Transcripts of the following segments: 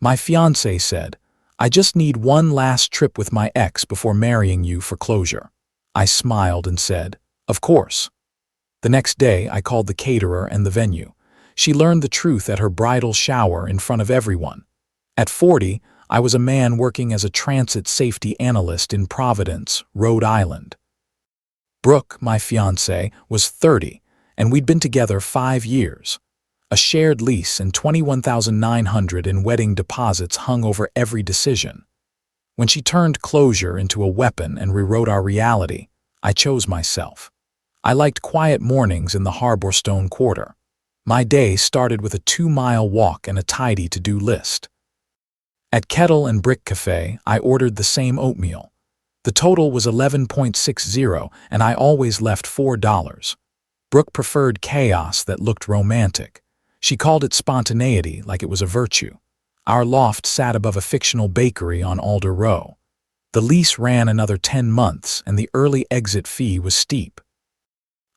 My fiancé said, "I just need one last trip with my ex before marrying you for closure." I smiled and said, "Of course." The next day, I called the caterer and the venue. She learned the truth at her bridal shower in front of everyone. At 40, I was a man working as a transit safety analyst in Providence, Rhode Island. Brooke, my fiancée, was 30, and we'd been together 5 years. A shared lease and $21,900 in wedding deposits hung over every decision. When she turned closure into a weapon and rewrote our reality, I chose myself. I liked quiet mornings in the Harborstone Quarter. My day started with a 2-mile walk and a tidy to-do list. At Kettle and Brick Cafe, I ordered the same oatmeal. The total was $11.60, and I always left $4. Brooke preferred chaos that looked romantic. She called it spontaneity, like it was a virtue. Our loft sat above a fictional bakery on Alder Row. The lease ran another 10 months, and the early exit fee was steep.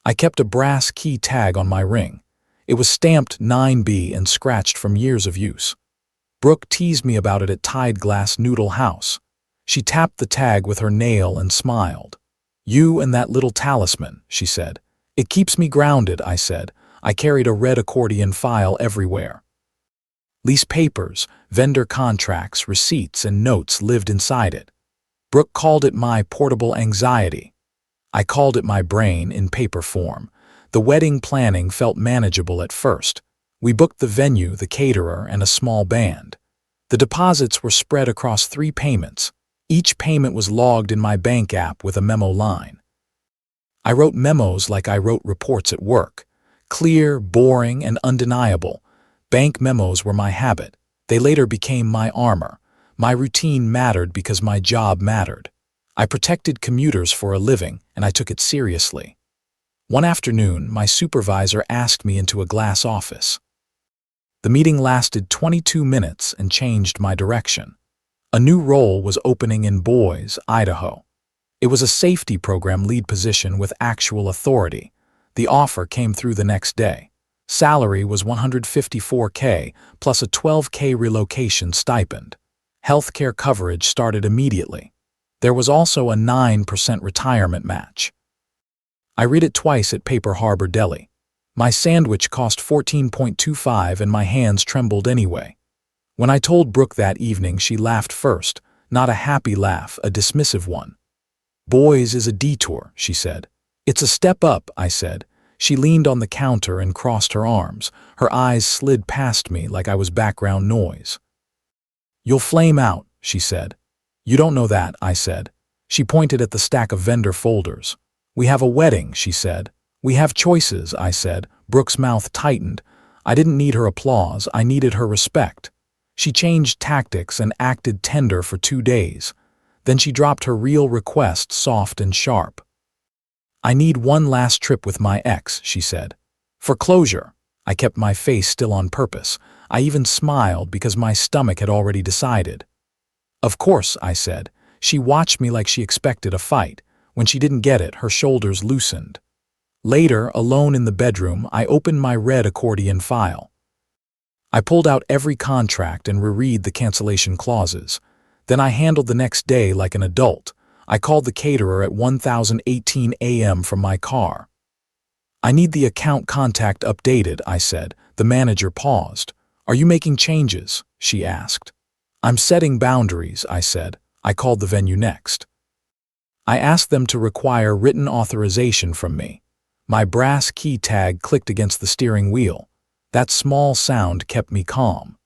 I kept a brass key tag on my ring. It was stamped 9B and scratched from years of use. Brooke teased me about it at Tide Glass Noodle House. She tapped the tag with her nail and smiled. "You and that little talisman," she said. "It keeps me grounded," I said. I carried a red accordion file everywhere. Lease papers, vendor contracts, receipts, and notes lived inside it. Brooke called it my portable anxiety. I called it my brain in paper form. The wedding planning felt manageable at first. We booked the venue, the caterer, and a small band. The deposits were spread across 3 payments. Each payment was logged in my bank app with a memo line. I wrote memos like I wrote reports at work. Clear, boring, and undeniable. Bank memos were my habit. They later became my armor. My routine mattered because my job mattered. I protected commuters for a living, and I took it seriously. One afternoon, my supervisor asked me into a glass office. The meeting lasted 22 minutes and changed my direction. A new role was opening in Boise, Idaho. It was a safety program lead position with actual authority. The offer came through the next day. Salary was $154K plus a $12K relocation stipend. Healthcare coverage started immediately. There was also a 9% retirement match. I read it twice at Paper Harbor Deli. My sandwich cost $14.25 and my hands trembled anyway. When I told Brooke that evening, she laughed first, not a happy laugh, a dismissive one. "Boys is a detour," she said. "It's a step up," I said. She leaned on the counter and crossed her arms. Her eyes slid past me like I was background noise. "You'll flame out," she said. "You don't know that," I said. She pointed at the stack of vendor folders. "We have a wedding," she said. "We have choices," I said. Brooke's mouth tightened. I didn't need her applause, I needed her respect. She changed tactics and acted tender for 2 days. Then she dropped her real request, soft and sharp. "I need one last trip with my ex," she said. "For closure." I kept my face still on purpose. I even smiled because my stomach had already decided. "Of course," I said. She watched me like she expected a fight. When she didn't get it, her shoulders loosened. Later, alone in the bedroom, I opened my red accordion file. I pulled out every contract and reread the cancellation clauses. Then I handled the next day like an adult. I called the caterer at 1018 a.m. from my car. "I need the account contact updated," I said. The manager paused. "Are you making changes?" she asked. "I'm setting boundaries," I said. I called the venue next. I asked them to require written authorization from me. My brass key tag clicked against the steering wheel. That small sound kept me calm.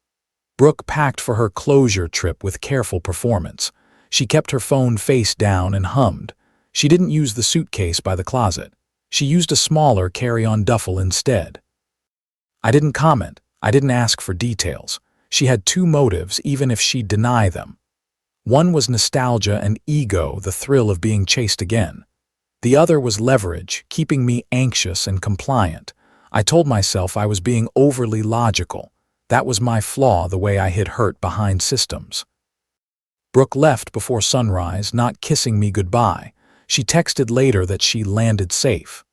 Brooke packed for her closure trip with careful performance. She kept her phone face down and hummed. She didn't use the suitcase by the closet. She used a smaller carry-on duffel instead. I didn't comment. I didn't ask for details. She had 2 motives, even if she'd deny them. One was nostalgia and ego, the thrill of being chased again. The other was leverage, keeping me anxious and compliant. I told myself I was being overly logical. That was my flaw, the way I hid hurt behind systems. Brooke left before sunrise, not kissing me goodbye. She texted later that she landed safe.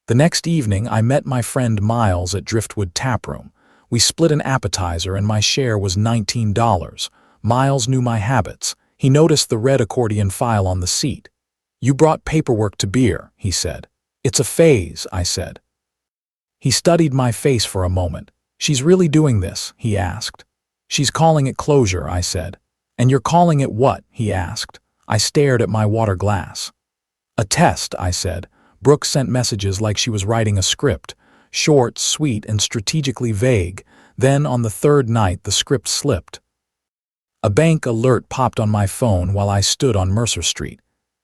The next evening, I met my friend Miles at Driftwood Taproom. We split an appetizer and my share was $19. Miles knew my habits. He noticed the red accordion file on the seat. "You brought paperwork to beer," he said. "It's a phase," I said. He studied my face for a moment. "She's really doing this?" he asked. "She's calling it closure," I said. "And you're calling it what?" he asked. I stared at my water glass. "A test," I said. Brooke sent messages like she was writing a script, short, sweet, and strategically vague. Then, on the third night, the script slipped. A bank alert popped on my phone while I stood on Mercer Street.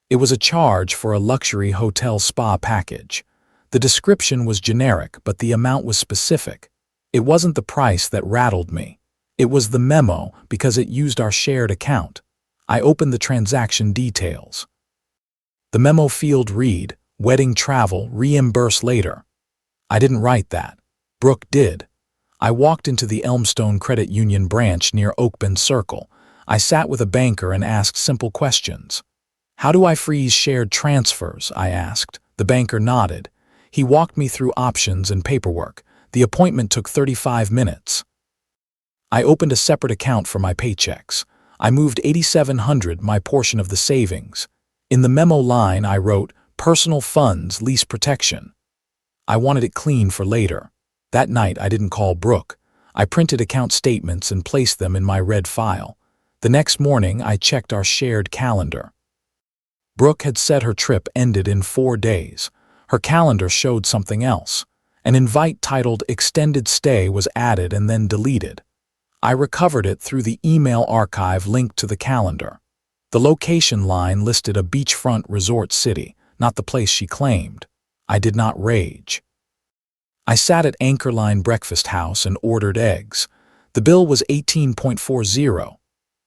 It was a charge for a luxury hotel spa package. The description was generic, but the amount was specific. It wasn't the price that rattled me. It was the memo, because it used our shared account. I opened the transaction details. The memo field read, "Wedding travel, reimburse later." I didn't write that. Brooke did. I walked into the Elmstone Credit Union branch near Oakbend Circle. I sat with a banker and asked simple questions. "How do I freeze shared transfers?" I asked. The banker nodded. He walked me through options and paperwork. The appointment took 35 minutes. I opened a separate account for my paychecks. I moved $8,700, my portion of the savings. In the memo line, I wrote, "Personal funds, lease protection." I wanted it clean for later. That night, I didn't call Brooke. I printed account statements and placed them in my red file. The next morning, I checked our shared calendar. Brooke had said her trip ended in 4 days. Her calendar showed something else. An invite titled "Extended Stay" was added and then deleted. I recovered it through the email archive linked to the calendar. The location line listed a beachfront resort city, not the place she claimed. I did not rage. I sat at Anchorline Breakfast House and ordered eggs. The bill was $18.40.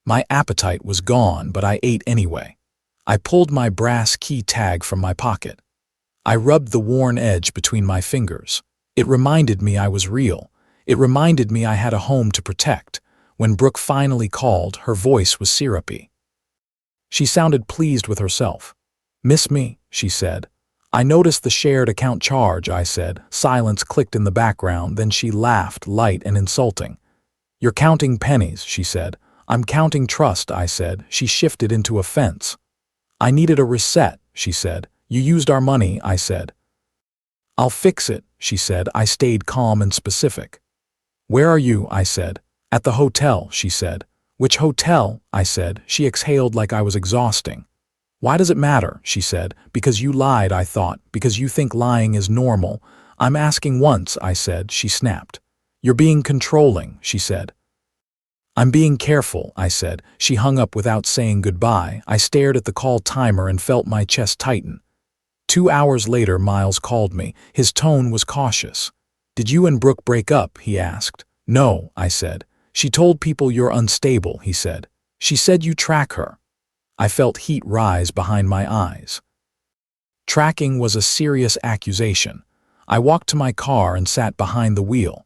My appetite was gone, but I ate anyway. I pulled my brass key tag from my pocket. I rubbed the worn edge between my fingers. It reminded me I was real. It reminded me I had a home to protect. When Brooke finally called, her voice was syrupy. She sounded pleased with herself. "Miss me?" she said. "I noticed the shared account charge," I said. Silence clicked in the background, then she laughed, light and insulting. "You're counting pennies," she said. "I'm counting trust," I said. She shifted into offense. "I needed a reset," she said. "You used our money," I said. "I'll fix it," she said. I stayed calm and specific. "Where are you?" I said. "At the hotel," she said. "Which hotel?" I said. She exhaled like I was exhausting. "Why does it matter?" she said. "Because you lied," I thought. "Because you think lying is normal." "I'm asking once," I said. She snapped. "You're being controlling," she said. "I'm being careful," I said. She hung up without saying goodbye. I stared at the call timer and felt my chest tighten. 2 hours later, Miles called me. His tone was cautious. "Did you and Brooke break up?" he asked. "No," I said. "She told people you're unstable," he said. "She said you track her." I felt heat rise behind my eyes. Tracking was a serious accusation. I walked to my car and sat behind the wheel.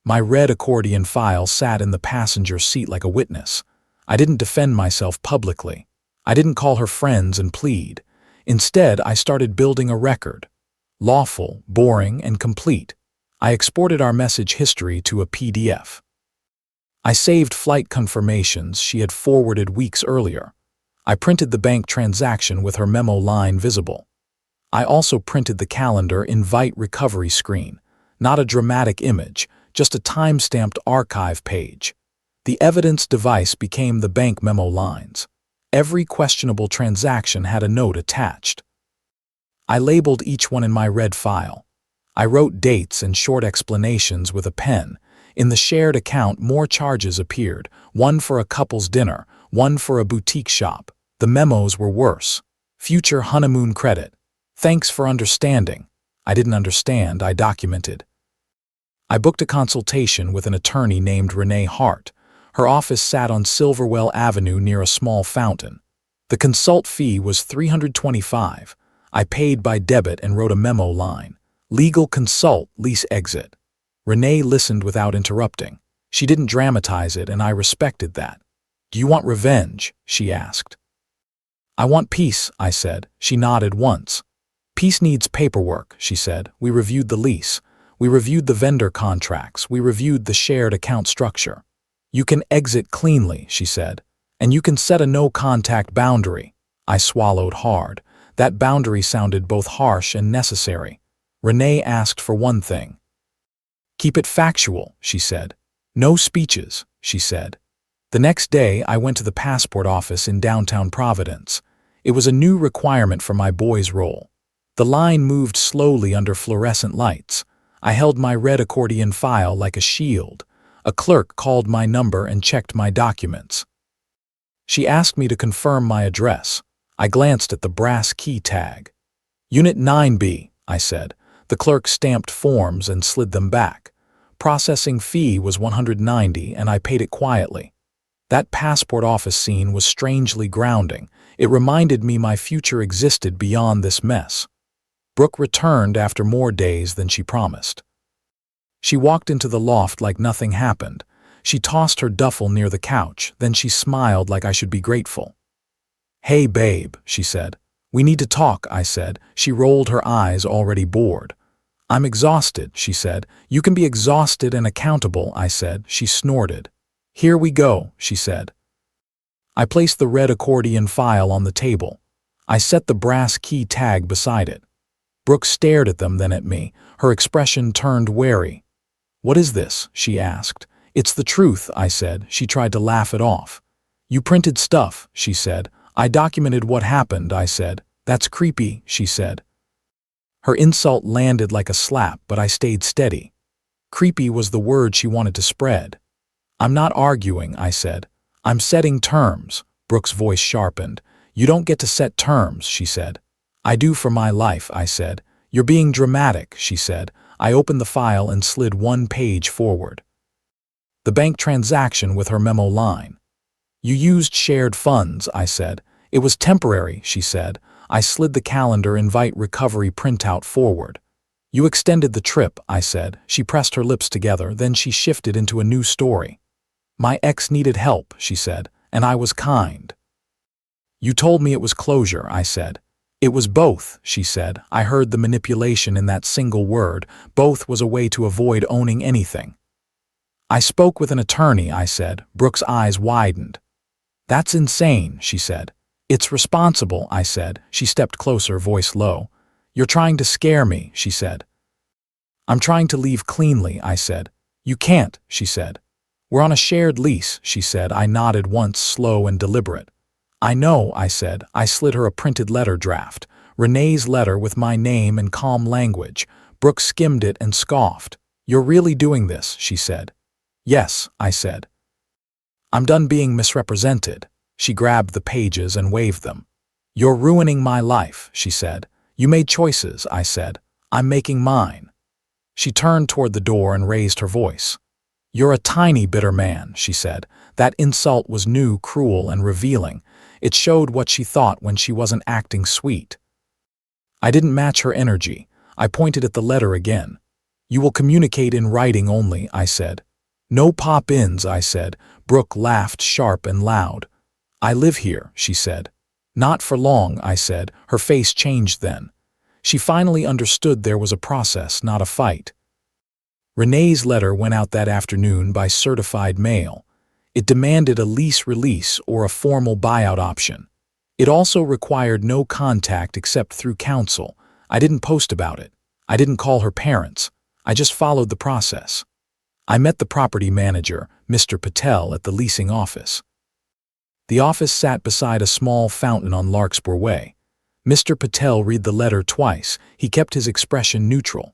My red accordion file sat in the passenger seat like a witness. I didn't defend myself publicly. I didn't call her friends and plead. Instead, I started building a record. Lawful, boring, and complete. I exported our message history to a PDF. I saved flight confirmations she had forwarded weeks earlier. I printed the bank transaction with her memo line visible. I also printed the calendar invite recovery screen, not a dramatic image, just a time-stamped archive page. The evidence device became the bank memo lines. Every questionable transaction had a note attached. I labeled each one in my red file. I wrote dates and short explanations with a pen. In the shared account, more charges appeared, one for a couple's dinner, one for a boutique shop. The memos were worse. Future honeymoon credit. Thanks for understanding. I didn't understand, I documented. I booked a consultation with an attorney named Renee Hart. Her office sat on Silverwell Avenue near a small fountain. The consult fee was $325. I paid by debit and wrote a memo line. Legal consult, lease exit. Renee listened without interrupting. She didn't dramatize it, and I respected that. "Do you want revenge?" she asked. "I want peace," I said. She nodded once. "Peace needs paperwork," she said. We reviewed the lease. We reviewed the vendor contracts. We reviewed the shared account structure. You can exit cleanly, she said, and you can set a no-contact boundary. I swallowed hard. That boundary sounded both harsh and necessary. Renee asked for one thing. Keep it factual, she said. No speeches, she said. The next day, I went to the passport office in downtown Providence. It was a new requirement for my boy's role. The line moved slowly under fluorescent lights. I held my red accordion file like a shield. A clerk called my number and checked my documents. She asked me to confirm my address. I glanced at the brass key tag. Unit 9B, I said. The clerk stamped forms and slid them back. Processing fee was $190, and I paid it quietly. That passport office scene was strangely grounding. It reminded me my future existed beyond this mess. Brooke returned after more days than she promised. She walked into the loft like nothing happened. She tossed her duffel near the couch, then she smiled like I should be grateful. Hey, babe, she said. We need to talk, I said. She rolled her eyes, already bored. I'm exhausted, she said. You can be exhausted and accountable, I said. She snorted. Here we go, she said. I placed the red accordion file on the table. I set the brass key tag beside it. Brooke stared at them, then at me. Her expression turned wary. What is this? She asked. It's the truth, I said. She tried to laugh it off. You printed stuff, she said. I documented what happened, I said. That's creepy, she said. Her insult landed like a slap, but I stayed steady. Creepy was the word she wanted to spread. I'm not arguing, I said. I'm setting terms. Brooke's voice sharpened. You don't get to set terms, she said. I do for my life, I said. You're being dramatic, she said. I opened the file and slid one page forward. The bank transaction with her memo line. You used shared funds, I said. It was temporary, she said. I slid the calendar invite recovery printout forward. You extended the trip, I said. She pressed her lips together, then she shifted into a new story. My ex needed help, she said, and I was kind. You told me it was closure, I said. It was both, she said. I heard the manipulation in that single word. Both was a way to avoid owning anything. I spoke with an attorney, I said. Brooke's eyes widened. That's insane, she said. It's responsible, I said. She stepped closer, voice low. You're trying to scare me, she said. I'm trying to leave cleanly, I said. You can't, she said. We're on a shared lease, she said. I nodded once, slow and deliberate. I know, I said. I slid her a printed letter draft. Renee's letter with my name and calm language. Brooke skimmed it and scoffed. You're really doing this, she said. Yes, I said. I'm done being misrepresented. She grabbed the pages and waved them. You're ruining my life, she said. You made choices, I said. I'm making mine. She turned toward the door and raised her voice. You're a tiny, bitter man, she said. That insult was new, cruel, and revealing. It showed what she thought when she wasn't acting sweet. I didn't match her energy. I pointed at the letter again. You will communicate in writing only, I said. No pop-ins, I said. Brooke laughed sharp and loud. I live here, she said. Not for long, I said. Her face changed then. She finally understood there was a process, not a fight. Renee's letter went out that afternoon by certified mail. It demanded a lease release or a formal buyout option. It also required no contact except through counsel. I didn't post about it. I didn't call her parents. I just followed the process. I met the property manager, Mr. Patel, at the leasing office. The office sat beside a small fountain on Larkspur Way. Mr. Patel read the letter twice. He kept his expression neutral.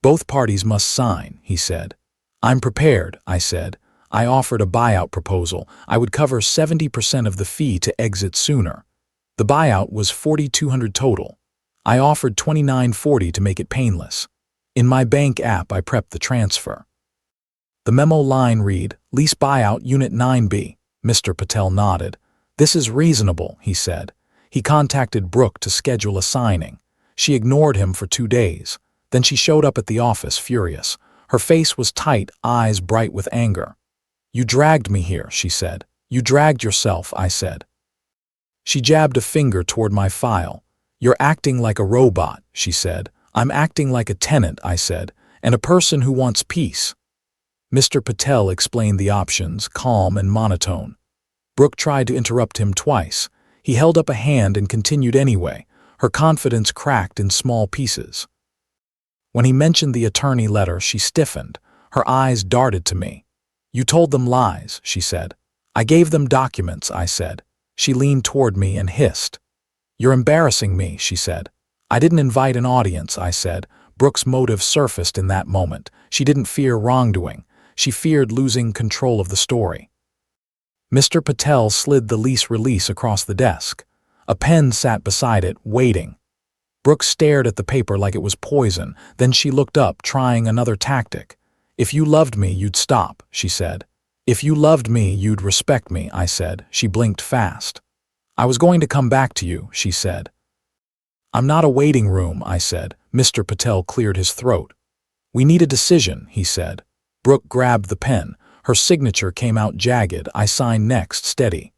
Both parties must sign, he said. I'm prepared, I said. I offered a buyout proposal. I would cover 70% of the fee to exit sooner. The buyout was $4,200 total. I offered $2,940 to make it painless. In my bank app, I prepped the transfer. The memo line read, Lease buyout Unit 9B. Mr. Patel nodded. This is reasonable, he said. He contacted Brooke to schedule a signing. She ignored him for 2 days. Then she showed up at the office, furious. Her face was tight, eyes bright with anger. You dragged me here, she said. You dragged yourself, I said. She jabbed a finger toward my file. You're acting like a robot, she said. I'm acting like a tenant, I said. and a person who wants peace. Mr. Patel explained the options, calm and monotone. Brooke tried to interrupt him twice. He held up a hand and continued anyway, her confidence cracked in small pieces. When he mentioned the attorney letter, she stiffened. Her eyes darted to me. "You told them lies," she said. "I gave them documents," I said. She leaned toward me and hissed. "You're embarrassing me," she said. "I didn't invite an audience," I said. Brooke's motive surfaced in that moment. She didn't fear wrongdoing. She feared losing control of the story. Mr. Patel slid the lease release across the desk. A pen sat beside it, waiting. Brooke stared at the paper like it was poison. Then she looked up, trying another tactic. "If you loved me, you'd stop," she said. "If you loved me, you'd respect me," I said. She blinked fast. "I was going to come back to you," she said. "I'm not a waiting room," I said. Mr. Patel cleared his throat. "We need a decision," he said. Brooke grabbed the pen. Her signature came out jagged. I signed next, steady.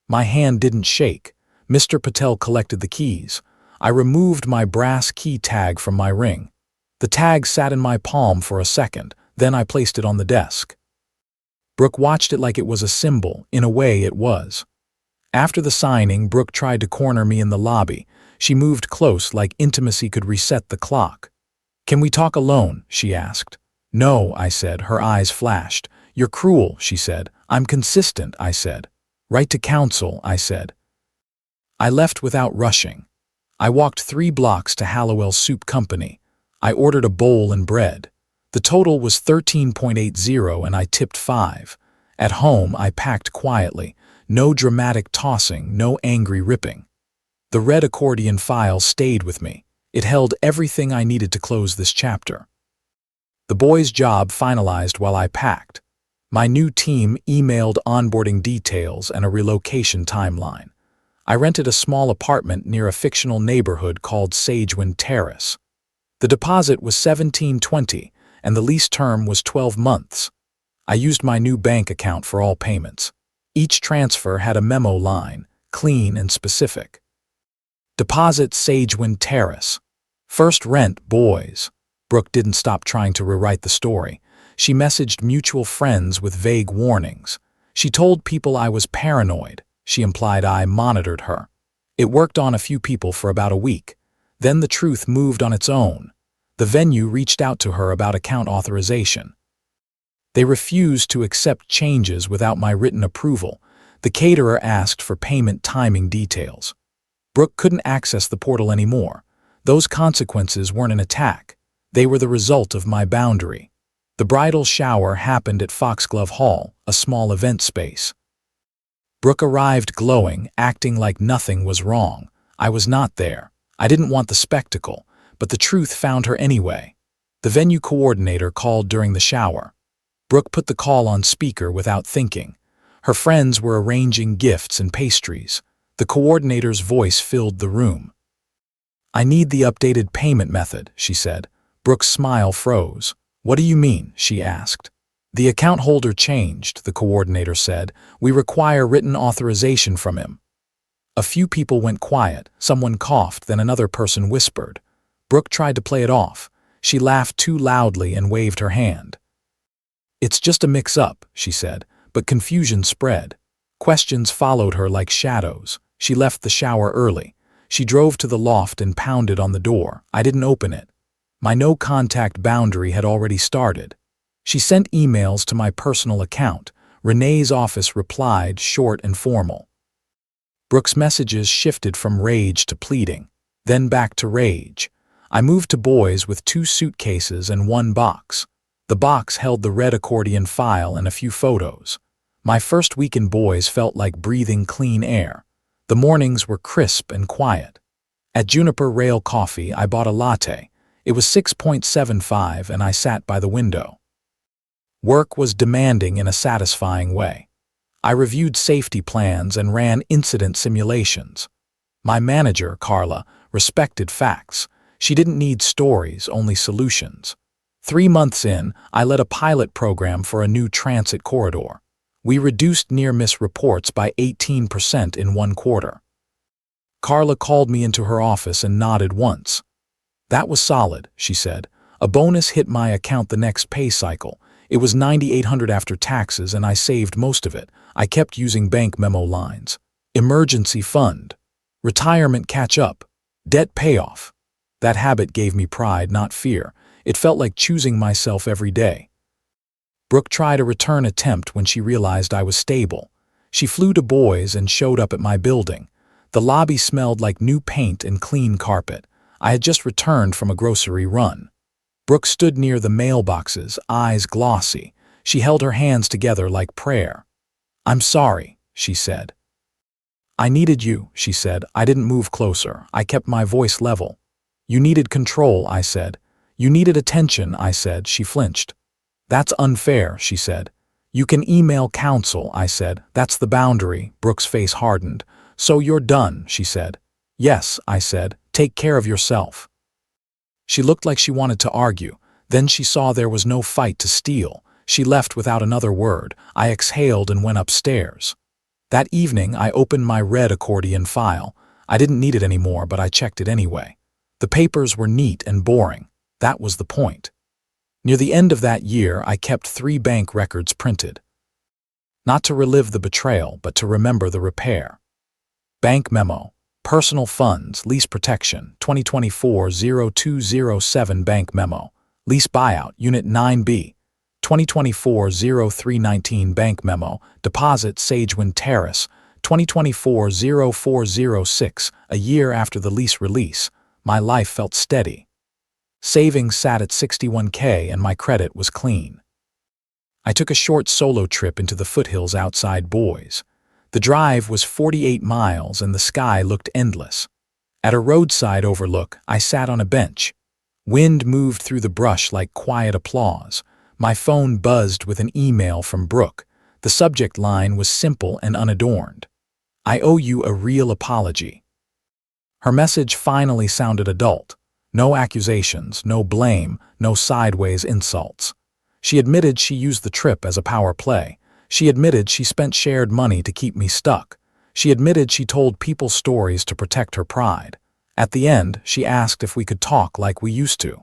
My hand didn't shake. Mr. Patel collected the keys. I removed my brass key tag from my ring. The tag sat in my palm for a second, then I placed it on the desk. Brooke watched it like it was a symbol. In a way, it was. After the signing, Brooke tried to corner me in the lobby. She moved close, like intimacy could reset the clock. "Can we talk alone?" she asked. "No," I said. Her eyes flashed. "You're cruel," she said. "I'm consistent," I said. "Right to counsel," I said. I left without rushing. I walked 3 blocks to Hallowell Soup Company. I ordered a bowl and bread. The total was $13.80 and I tipped $5. At home, I packed quietly. No dramatic tossing, no angry ripping. The red accordion file stayed with me. It held everything I needed to close this chapter. The boys' job finalized while I packed. My new team emailed onboarding details and a relocation timeline. I rented a small apartment near a fictional neighborhood called Sagewind Terrace. The deposit was $17.20 and the lease term was 12 months. I used my new bank account for all payments. Each transfer had a memo line, clean and specific. Deposit Sagewind Terrace. First rent, boys. Brooke didn't stop trying to rewrite the story. She messaged mutual friends with vague warnings. She told people I was paranoid. She implied I monitored her. It worked on a few people for about a week. Then the truth moved on its own. The venue reached out to her about account authorization. They refused to accept changes without my written approval. The caterer asked for payment timing details. Brooke couldn't access the portal anymore. Those consequences weren't an attack. They were the result of my boundary. The bridal shower happened at Foxglove Hall, a small event space. Brooke arrived glowing, acting like nothing was wrong. I was not there. I didn't want the spectacle, but the truth found her anyway. The venue coordinator called during the shower. Brooke put the call on speaker without thinking. Her friends were arranging gifts and pastries. The coordinator's voice filled the room. "I need the updated payment method," she said. Brooke's smile froze. "What do you mean?" she asked. "The account holder changed," the coordinator said. "We require written authorization from him." A few people went quiet. Someone coughed, then another person whispered. Brooke tried to play it off. She laughed too loudly and waved her hand. "It's just a mix-up," she said, but confusion spread. Questions followed her like shadows. She left the shower early. She drove to the loft and pounded on the door. I didn't open it. My no-contact boundary had already started. She sent emails to my personal account. Renee's office replied, short and formal. Brooke's messages shifted from rage to pleading, then back to rage. I moved to boys with 2 suitcases and 1 box. The box held the red accordion file and a few photos. My first week in boys felt like breathing clean air. The mornings were crisp and quiet. At Juniper Rail Coffee, I bought a latte. It was 6.75 and I sat by the window. Work was demanding in a satisfying way. I reviewed safety plans and ran incident simulations. My manager, Carla, respected facts. She didn't need stories, only solutions. 3 months in, I led a pilot program for a new transit corridor. We reduced near-miss reports by 18% in 1 quarter. Carla called me into her office and nodded once. "That was solid," she said. A bonus hit my account the next pay cycle. It was $9,800 after taxes, and I saved most of it. I kept using bank memo lines. Emergency fund. Retirement catch-up. Debt payoff. That habit gave me pride, not fear. It felt like choosing myself every day. Brooke tried a return attempt when she realized I was stable. She flew to Boise and showed up at my building. The lobby smelled like new paint and clean carpet. I had just returned from a grocery run. Brooke stood near the mailboxes, eyes glossy. She held her hands together like prayer. "I'm sorry," she said. "I needed you," she said. I didn't move closer. I kept my voice level. "You needed control," I said. "You needed attention," I said. She flinched. "That's unfair," she said. "You can email counsel," I said. "That's the boundary." Brooke's face hardened. "So you're done," she said. "Yes," I said. "Take care of yourself." She looked like she wanted to argue. Then she saw there was no fight to steal. She left without another word. I exhaled and went upstairs. That evening, I opened my red accordion file. I didn't need it anymore, but I checked it anyway. The papers were neat and boring. That was the point. Near the end of that year, I kept 3 bank records printed. Not to relive the betrayal, but to remember the repair. Bank memo. Personal funds, lease protection, 2024-0207 bank memo. Lease buyout, Unit 9B. 2024-0319 bank memo. Deposit, Sagewind Terrace. 2024-0406, a year after the lease release. My life felt steady. Savings sat at $61K and my credit was clean. I took a short solo trip into the foothills outside Boise. The drive was 48 miles and the sky looked endless. At a roadside overlook, I sat on a bench. Wind moved through the brush like quiet applause. My phone buzzed with an email from Brooke. The subject line was simple and unadorned. "I owe you a real apology." Her message finally sounded adult. No accusations, no blame, no sideways insults. She admitted she used the trip as a power play. She admitted she spent shared money to keep me stuck. She admitted she told people stories to protect her pride. At the end, she asked if we could talk like we used to.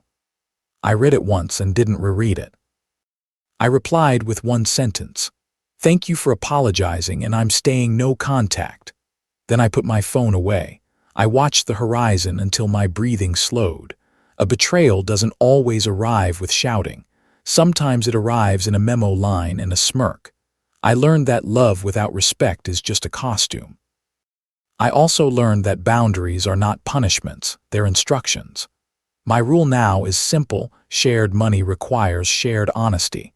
I read it once and didn't reread it. I replied with one sentence. "Thank you for apologizing, and I'm staying no contact." Then I put my phone away. I watched the horizon until my breathing slowed. A betrayal doesn't always arrive with shouting. Sometimes it arrives in a memo line and a smirk. I learned that love without respect is just a costume. I also learned that boundaries are not punishments, they're instructions. My rule now is simple: shared money requires shared honesty.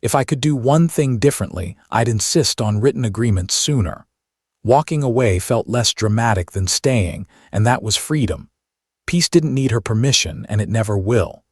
If I could do one thing differently, I'd insist on written agreements sooner. Walking away felt less dramatic than staying, and that was freedom. Peace didn't need her permission, and it never will.